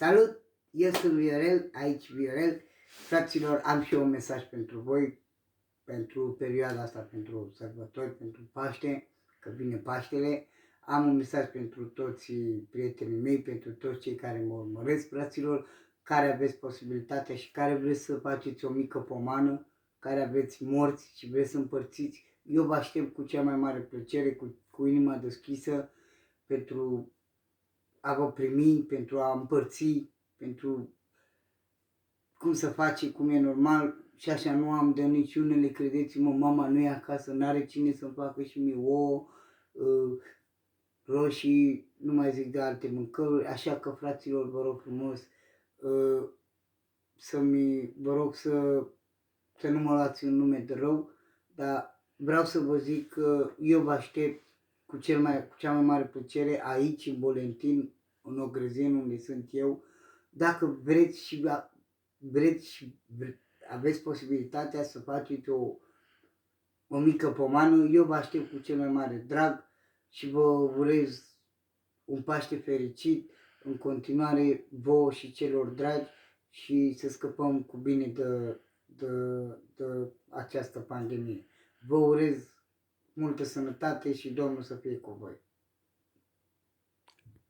Salut! Eu sunt Viorel, aici Viorel. Fraților, am și eu un mesaj pentru voi, pentru perioada asta, pentru sărbători, pentru Paște, că vine Paștele. Am un mesaj pentru toți prietenii mei, pentru toți cei care mă urmăresc, fraților, care aveți posibilitatea și care vreți să faceți o mică pomană, care aveți morți și vreți să împărțiți. Eu vă aștept cu cea mai mare plăcere, cu inima deschisă, pentru a vă primi, pentru a împărți, pentru cum să face, cum e normal. Și așa nu am de niciunele, credeți-mă, mama nu e acasă, n-are cine să-mi facă și mie ouă, roșii, nu mai zic de alte mâncăruri, așa că, fraților, vă rog frumos, vă rog să nu mă luați în nume de rău, dar vreau să vă zic că eu vă aștept cu cea mai mare plăcere aici, în Bolentin, în Ogrăzeni, unde sunt eu. Dacă vreți și aveți posibilitatea să faceți o mică pomană, eu vă aștept cu cel mai mare drag și vă urez un Paște fericit, în continuare vouă și celor dragi, și să scăpăm cu bine de această pandemie. Vă urez multă sănătate și Domnul să fie cu voi.